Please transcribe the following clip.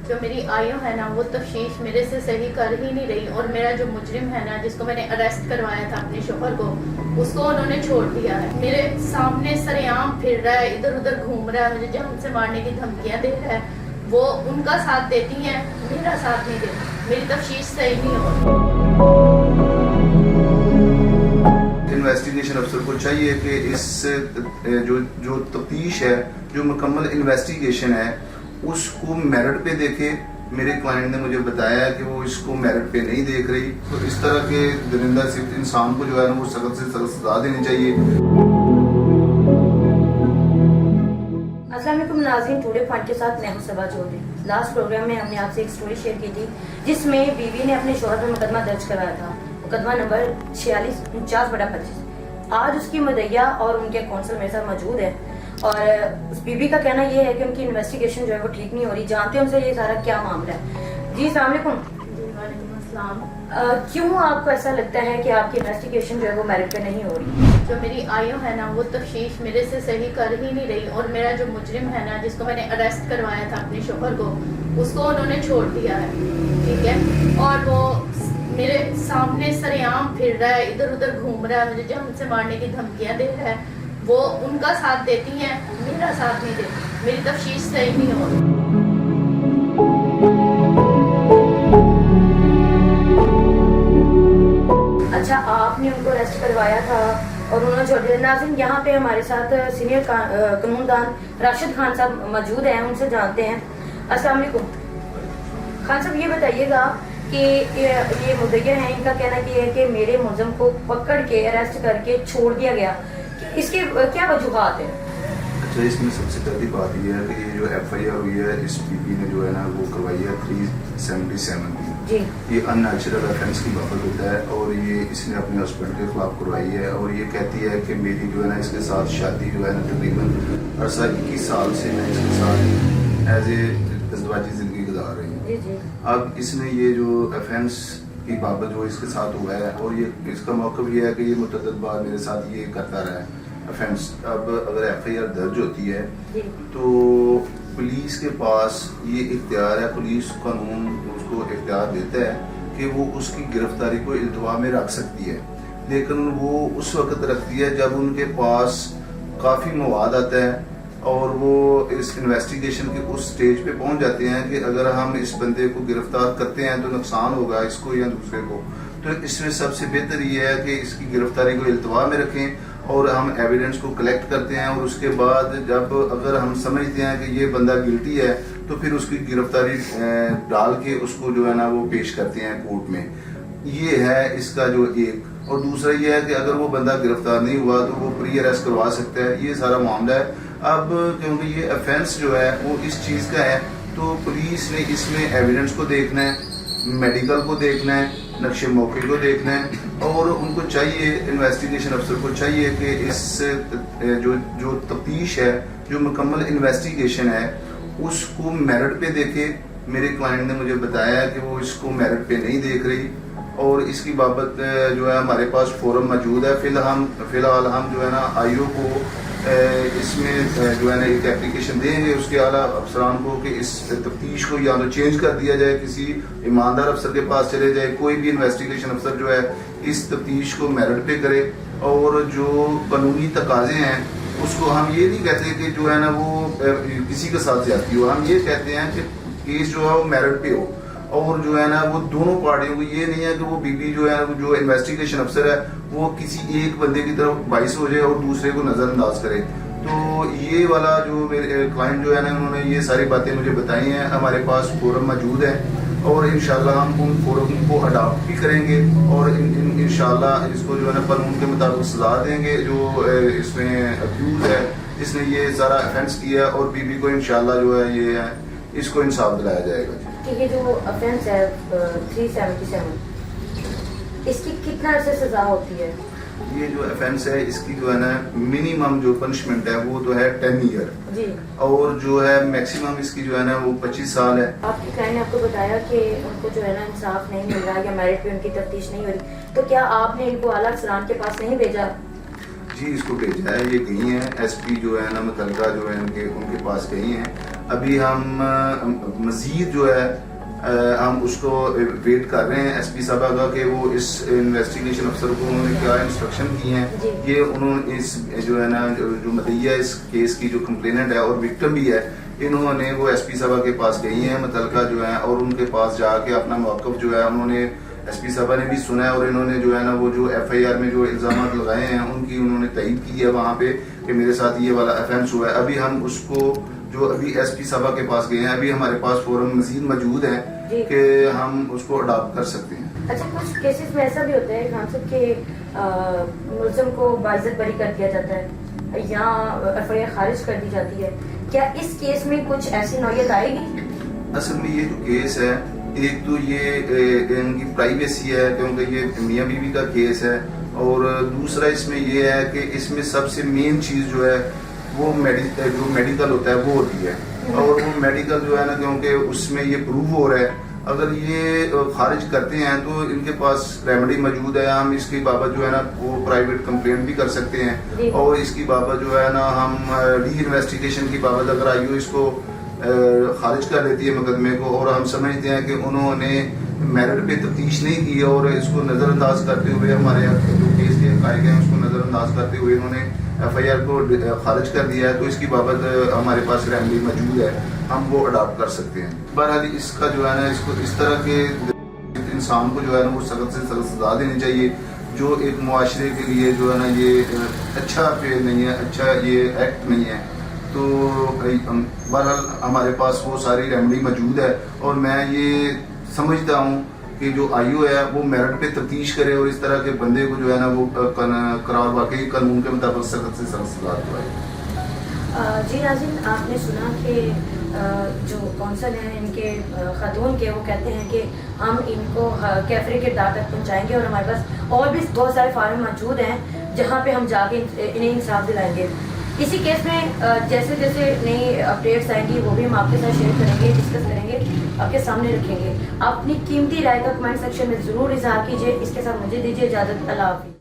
جو میری آئیو ہے نا وہ تفتیش میرے سے صحیح کر ہی نہیں رہی، اور میرا جو مجرم ہے نا جس کو میں نے اریسٹ کروایا تھا اپنے شوہر کو، اس کو انہوں نے چھوڑ دیا ہے. میرے سامنے سر عام پھر رہا ہے، ادھر ادھر گھوم رہا ہے، مجھے جان سے مارنے کی دھمکیاں دے رہا ہے. وہ ان کا ساتھ دیتی ہیں، میرا ساتھ نہیں دیتی. میری تفتیش صحیح نہیں ہو رہی. انویسٹیگیشن افسر کو چاہیے کہ اس جو تفتیش ہے، جو مکمل انویسٹیگیشن ہے، اس کو میرٹ پہ دیکھے. میرے کلائنٹ نے مجھے بتایا کہ وہ اس کو میرٹ پہ نہیں دیکھ رہی. تو اس طرح کے درندہ انسان کو جو ہے نا وہ سخت سے سخت سزا دینی چاہیے. السلام علیکم ناظرین، ٹوڈے پوائنٹ کے ساتھ میں ہوں صبا چودھری. لاسٹ پروگرام میں ہم نے آپ سے ایک سٹوری شیئر کی تھی جس میں بیوی نے اپنے شوہر پر مقدمہ درج کروایا تھا، مقدمہ نمبر 4649/25. آج اس کی مدعیہ اور ان کے کونسل میرے ساتھ موجود ہے، اور اس بیوی کا کہنا یہ ہے کہ ان کی انویسٹیگیشن جو ہے وہ ٹھیک نہیں ہو رہی. جانتے ہیں ان سے یہ سارا کیا معاملہ ہے. جی السلام علیکم. جی وعلیکم السلام. کیوں آپ کو ایسا لگتا ہے کہ آپ کی انویسٹیگیشن جو ہے وہ میرٹ پہ نہیں ہو رہی؟ جو میری آئیو ہے نا وہ تفتیش میرے سے صحیح کر ہی نہیں رہی، اور میرا جو مجرم ہے نا جس کو میں نے اریسٹ کروایا تھا اپنے شوہر کو، اس کو انہوں نے چھوڑ دیا ہے. ٹھیک ہے، اور وہ میرے سامنے سر عام پھر رہا ہے، ادھر ادھر گھوم رہا ہے، مجھے جان سے مارنے کی دھمکیاں دے رہا ہے. وہ ان کا ساتھ دیتی ہیں، میرا ساتھ نہیں دیتی. میری تفتیش صحیح نہیں ہو رہی. اچھا، آپ نے ان کو اریسٹ کروایا تھا اور انہوں نے چھوڑ دیا. ناظرین، یہاں پہ ہمارے ساتھ سینئر قانون دان راشد خان صاحب موجود ہیں، ان سے جانتے ہیں. السلام علیکم خان صاحب، یہ بتائیے گا کہ یہ مدعیہ ہیں، ان کا کہنا یہ ہے کہ میرے ملزم کو پکڑ کے اریسٹ کر کے چھوڑ دیا گیا، اس کے کیا وجوہات ہیں؟ اچھا، اس میں سب سے پہلی بات یہ ہے کہ یہ جو ایف آئی آر ہوئی ہے اس پی پی نے جو ہے نا وہ کروائی ہے 377 کی. جی، یہ ان نیچرل افینس کی بابت ہوتا ہے، اور یہ اس نے اپنے ہسبینڈ کے خلاف کروائی ہے. اور یہ کہتی ہے کہ میری جو ہے نا اس کے ساتھ شادی جو ہے نا تقریباً عرصہ 21 سال سے میں اس کے ساتھ ایز اے ازدواجی زندگی گزار رہی ہوں. جی جی. اب اس نے یہ جو افینس کی بابت جو اس کے ساتھ ہوا ہے، اور یہ اس کا موقف یہ ہے کہ یہ متعدد بار میرے ساتھ یہ کرتا رہا ہے افینس. اب اگر ایف آئی آر درج ہوتی ہے تو پولیس کے پاس یہ اختیار ہے، پولیس قانون اس کو اختیار دیتا ہے کہ وہ اس کی گرفتاری کو التوا میں رکھ سکتی ہے. لیکن وہ اس وقت رکھتی ہے جب ان کے پاس کافی مواد آتا ہے اور وہ اس انویسٹیگیشن کے اس سٹیج پہ پہنچ جاتے ہیں کہ اگر ہم اس بندے کو گرفتار کرتے ہیں تو نقصان ہوگا اس کو یا دوسرے کو. تو اس میں سب سے بہتر یہ ہے کہ اس کی گرفتاری کو التوا میں رکھیں اور ہم ایویڈنس کو کلیکٹ کرتے ہیں، اور اس کے بعد جب اگر ہم سمجھتے ہیں کہ یہ بندہ گلٹی ہے تو پھر اس کی گرفتاری ڈال کے اس کو جو ہے نا وہ پیش کرتے ہیں کورٹ میں. یہ ہے اس کا جو ایک. اور دوسرا یہ ہے کہ اگر وہ بندہ گرفتار نہیں ہوا تو وہ پری اریسٹ کروا سکتا ہے. یہ سارا معاملہ ہے. اب کیونکہ یہ افینس جو ہے وہ اس چیز کا ہے تو پولیس نے اس میں ایویڈنس کو دیکھنا ہے، میڈیکل کو دیکھنا ہے، نقش موقع کو دیکھنا ہے، اور ان کو چاہیے، انویسٹیگیشن افسر کو چاہیے کہ اس جو تفتیش ہے، جو مکمل انویسٹیگیشن ہے، اس کو میرٹ پہ دیکھے. میرے کلائنٹ نے مجھے بتایا کہ وہ اس کو میرٹ پہ نہیں دیکھ رہی، اور اس کی بابت جو ہے ہمارے پاس فورم موجود ہے. فی الحال ہم جو ہے نا آئیو کو اس میں جو ہے نا ایک اپلیکیشن دیں گے اس کے اعلیٰ افسران کو کہ اس تفتیش کو یا تو چینج کر دیا جائے، کسی ایماندار افسر کے پاس چلے جائے. کوئی بھی انویسٹیگیشن افسر جو ہے اس تفتیش کو میرٹ پہ کرے، اور جو قانونی تقاضے ہیں اس کو ہم یہ نہیں کہتے کہ جو ہے نا وہ کسی کے ساتھ زیادتی ہو. ہم یہ کہتے ہیں کہ کیس جو ہے وہ میرٹ پہ ہو، اور جو ہے نا وہ دونوں پارٹیوں کو یہ نہیں ہے کہ وہ بیوی جو ہے جو انویسٹیگیشن افسر ہے وہ کسی ایک بندے کی طرف باعث ہو جائے اور دوسرے کو نظر انداز کرے. تو یہ والا جو میرے کلائنٹ جو ہے نا انہوں نے یہ ساری باتیں مجھے بتائی ہیں. ہمارے پاس فورم موجود ہے اور انشاءاللہ ہم ان فورم کو اڈاپٹ بھی کریں گے، اور انشاءاللہ اس کو جو ہے نا قانون کے مطابق سزا دیں گے. جو اس میں اکیوز ہے، اس نے یہ سارا افینس کیا، اور بیوی کو انشاءاللہ جو ہے یہ ہے اس کو انصاف دلایا جائے گا. یہ جو افینس ہے 377، اس کی کتنا عرصے سزا ہوتی ہے؟ یہ جو افینس ہے اس کی جو ہے نا منیمم جو پنشمنٹ ہے وہ تو ہے 10 ایئر جی، اور جو ہے میکسیمم اس کی جو ہے نا وہ 25 سال ہے. آپ کی کلائنٹ نے آپ کو بتایا کہ ان کو جو ہے نا انصاف نہیں مل رہا یا میرٹ پہ ان کی تفتیش نہیں ہو رہی، تو کیا آپ نے ان کو اعلیٰ افسران کے پاس نہیں بھیجا؟ جی، اس کو بھیجا ہے. یہ گئی ہیں ایس پی جو ہے نا متعلقہ جو ہے ان کے پاس گئی ہیں، ابھی ہم مزید جو ہے ہم اس کو ویٹ کر رہے ہیں ایس پی صاحبہ کا کہ وہ اس انویسٹیگیشن افسر کو انہوں نے کیا انسٹرکشن کی ہیں کہ انہوں نے اس جو ہے نا جو مدعیہ اس کیس کی جو کمپلیننٹ ہے اور وکٹم بھی ہے انہوں نے وہ ایس پی صاحبہ کے پاس گئی ہیں متعلقہ جو ہے اور ان کے پاس جا کے اپنا موقف جو ہے انہوں نے ایس پی صاحبہ نے بھی سنا ہے اور انہوں نے جو ہے نا وہ جو ایف آئی آر میں جو الزامات لگائے ہیں ان کی انہوں نے تائید کی ہے وہاں پہ کہ میرے ساتھ یہ والا افینس ہوا ہے. ابھی ہم اس کو جو ابھی ایس پی صاحبہ کے پاس گئے ہیں ابھی ہمارے پاس فورم مزید موجود ہیں کہ ہم اس کو اڈاپٹ کر سکتے ہیں. اچھا کچھ کیسز میں ایسا بھی ہوتا ہے خان صاحب کہ ملزم کو باعزت بری کر دیا جاتا ہے یا ایف آئی آر خارج کر دی جاتی ہے, کیا اس کیس میں کچھ ایسی نوعیت آئے گی؟ اصل میں یہ جو کیس ہے ایک تو یہ ان کی پرائیویسی ہے کیونکہ یہ میاں بیوی کا کیس ہے اور دوسرا اس میں یہ ہے کہ اس میں سب سے مین چیز جو ہے وہ جو میڈیکل ہوتا ہے وہ ہوتی ہے اور وہ میڈیکل جو ہے نا کیونکہ اس میں یہ پروو ہو رہا ہے اگر یہ خارج کرتے ہیں تو ان کے پاس ریمیڈی موجود ہے. ہم اس کی بابت جو ہے نا وہ پرائیویٹ کمپلینٹ بھی کر سکتے ہیں اور اس کی بابت جو ہے نا ہم ری انویسٹیگیشن کی بابت اگر آئی اس کو خارج کر دیتی ہے مقدمے کو اور ہم سمجھتے ہیں کہ انہوں نے میرٹ پہ تفتیش نہیں کی اور اس کو نظر انداز کرتے ہوئے ہمارے جو کیس کے حقائق ہیں اس کو نظر انداز کرتے ہوئے انہوں نے ایف آئی آر کو خارج کر دیا ہے تو اس کی بابت ہمارے پاس ریمیڈی موجود ہے ہم وہ اڈاپٹ کر سکتے ہیں. بہرحال اس کا جو ہے نا اس کو اس طرح کے انسان کو جو ہے نا وہ سخت سے سخت سزا دینی چاہیے جو ایک معاشرے کے لیے جو ہے نا یہ اچھا فعل نہیں ہے, اچھا یہ ایکٹ نہیں ہے. تو بہرحال ہمارے پاس وہ ساری ریمیڈی موجود ہے اور میں یہ سمجھتا ہوں کہ جو آئی او ہے وہ میرٹ پہ تفتیش کرے اور اس طرح کے بندے کو جو ہے نا وہ قرار واقعی قانون کے مطابق سخت سے سخت سزا دلائے. جی ناظرین, آپ نے سنا کہ جو کونسل ہیں ان کے خاتون کے وہ کہتے ہیں کہ ہم ان کو کیفرے کے کردار تک پہنچائیں گے اور ہمارے پاس اور بھی بہت سارے فارم موجود ہیں جہاں پہ ہم جا کے انہیں انصاف دلائیں گے. اسی کیس میں جیسے جیسے نئی اپڈیٹس آئیں گی وہ بھی ہم آپ کے ساتھ شیئر کریں گے, ڈسکس کریں گے, آپ کے سامنے رکھیں گے. اپنی قیمتی رائے کا کمنٹ سیکشن میں ضرور اظہار کیجیے. اس کے ساتھ مجھے دیجیے اجازت. اللہ حافظ.